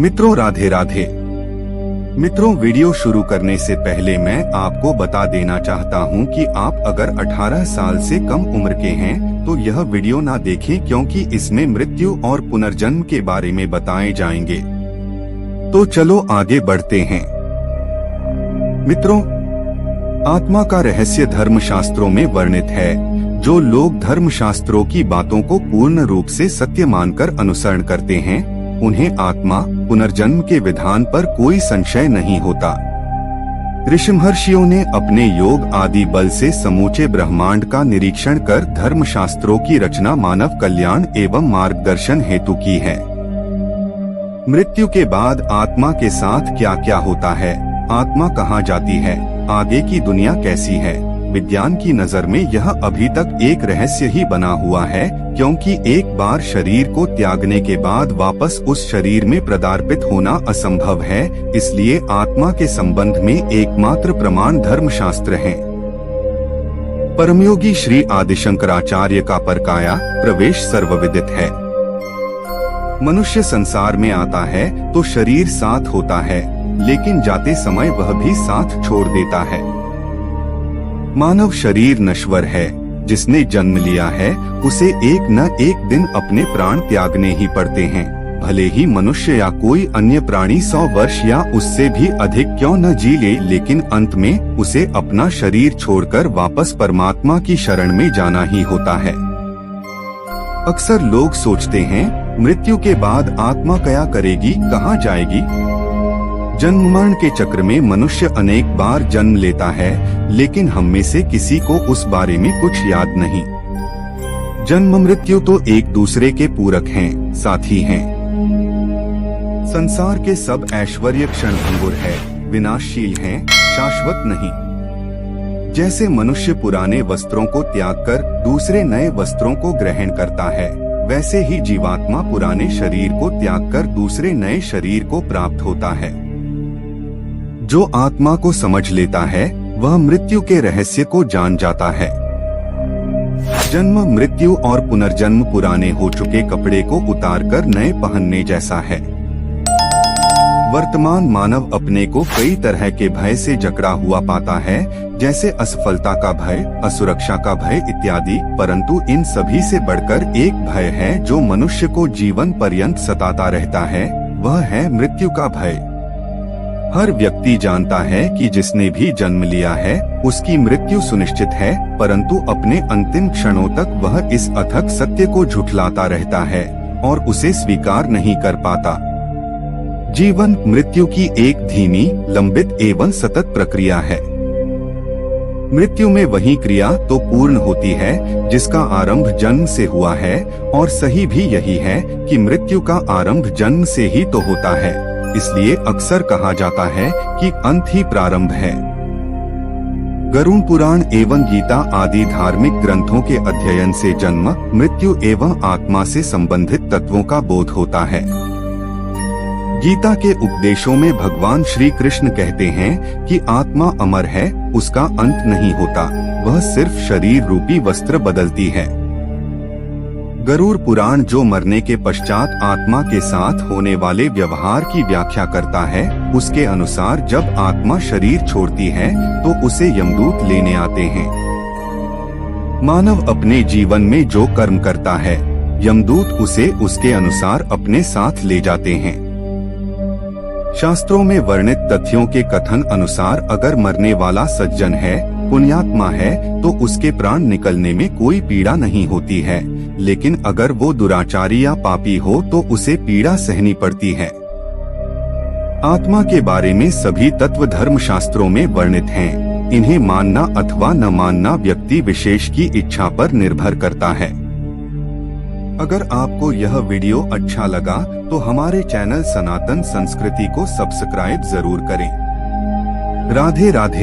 मित्रों राधे राधे। मित्रों, वीडियो शुरू करने से पहले मैं आपको बता देना चाहता हूं कि आप अगर 18 साल से कम उम्र के हैं तो यह वीडियो ना देखें, क्योंकि इसमें मृत्यु और पुनर्जन्म के बारे में बताए जाएंगे। तो चलो आगे बढ़ते हैं। मित्रों, आत्मा का रहस्य धर्मशास्त्रों में वर्णित है। जो लोग धर्मशास्त्रों की बातों को पूर्ण रूप से सत्य मानकर अनुसरण करते हैं, उन्हें आत्मा पुनर्जन्म के विधान पर कोई संशय नहीं होता। ऋषि महर्षियों ने अपने योग आदि बल से समूचे ब्रह्मांड का निरीक्षण कर धर्मशास्त्रों की रचना मानव कल्याण एवं मार्गदर्शन हेतु की है। मृत्यु के बाद आत्मा के साथ क्या क्या होता है, आत्मा कहाँ जाती है, आगे की दुनिया कैसी है, विज्ञान की नजर में यह अभी तक एक रहस्य ही बना हुआ है, क्योंकि एक बार शरीर को त्यागने के बाद वापस उस शरीर में प्रदार्पित होना असंभव है। इसलिए आत्मा के संबंध में एकमात्र प्रमाण धर्मशास्त्र है। परमयोगी श्री आदि शंकराचार्य का परकाया प्रवेश सर्वविदित है। मनुष्य संसार में आता है तो शरीर साथ होता है, लेकिन जाते समय वह भी साथ छोड़ देता है। मानव शरीर नश्वर है। जिसने जन्म लिया है उसे एक न एक दिन अपने प्राण त्यागने ही पड़ते हैं। भले ही मनुष्य या कोई अन्य प्राणी 100 वर्ष या उससे भी अधिक क्यों न जी ले, लेकिन अंत में उसे अपना शरीर छोड़कर वापस परमात्मा की शरण में जाना ही होता है। अक्सर लोग सोचते हैं, मृत्यु के बाद आत्मा क्या करेगी, कहाँ जाएगी। जन्म मरण के चक्र में मनुष्य अनेक बार जन्म लेता है, लेकिन हम में से किसी को उस बारे में कुछ याद नहीं। जन्म मृत्यु तो एक दूसरे के पूरक हैं, साथी हैं। संसार के सब ऐश्वर्य क्षणभंगुर है, विनाशशील हैं, शाश्वत नहीं। जैसे मनुष्य पुराने वस्त्रों को त्याग कर दूसरे नए वस्त्रों को ग्रहण करता है, वैसे ही जीवात्मा पुराने शरीर को त्याग कर दूसरे नए शरीर को प्राप्त होता है। जो आत्मा को समझ लेता है वह मृत्यु के रहस्य को जान जाता है। जन्म मृत्यु और पुनर्जन्म पुराने हो चुके कपड़े को उतारकर नए पहनने जैसा है। वर्तमान मानव अपने को कई तरह के भय से जकड़ा हुआ पाता है, जैसे असफलता का भय, असुरक्षा का भय इत्यादि। परंतु इन सभी से बढ़कर एक भय है जो मनुष्य को जीवन पर्यंत सताता रहता है, वह है मृत्यु का भय। हर व्यक्ति जानता है कि जिसने भी जन्म लिया है उसकी मृत्यु सुनिश्चित है, परंतु अपने अंतिम क्षणों तक वह इस अथक सत्य को झुठलाता रहता है और उसे स्वीकार नहीं कर पाता। जीवन मृत्यु की एक धीमी, लंबित एवं सतत प्रक्रिया है। मृत्यु में वही क्रिया तो पूर्ण होती है जिसका आरंभ जन्म से हुआ है, और सही भी यही है कि मृत्यु का आरंभ जन्म से ही तो होता है। इसलिए अक्सर कहा जाता है कि अंत ही प्रारंभ है। गरुड़ पुराण एवं गीता आदि धार्मिक ग्रंथों के अध्ययन से जन्म, मृत्यु एवं आत्मा से संबंधित तत्वों का बोध होता है। गीता के उपदेशों में भगवान श्री कृष्ण कहते हैं कि आत्मा अमर है, उसका अंत नहीं होता, वह सिर्फ शरीर रूपी वस्त्र बदलती है। गरुड़ पुराण जो मरने के पश्चात आत्मा के साथ होने वाले व्यवहार की व्याख्या करता है, उसके अनुसार जब आत्मा शरीर छोड़ती है तो उसे यमदूत लेने आते हैं। मानव अपने जीवन में जो कर्म करता है, यमदूत उसे उसके अनुसार अपने साथ ले जाते हैं। शास्त्रों में वर्णित तथ्यों के कथन अनुसार अगर मरने वाला सज्जन है, पुण्यात्मा है, तो उसके प्राण निकलने में कोई पीड़ा नहीं होती है, लेकिन अगर वो दुराचारी या पापी हो तो उसे पीड़ा सहनी पड़ती है। आत्मा के बारे में सभी तत्व धर्म शास्त्रों में वर्णित हैं। इन्हें मानना अथवा न मानना व्यक्ति विशेष की इच्छा पर निर्भर करता है। अगर आपको यह वीडियो अच्छा लगा तो हमारे चैनल सनातन संस्कृति को सब्सक्राइब जरूर करें। राधे राधे।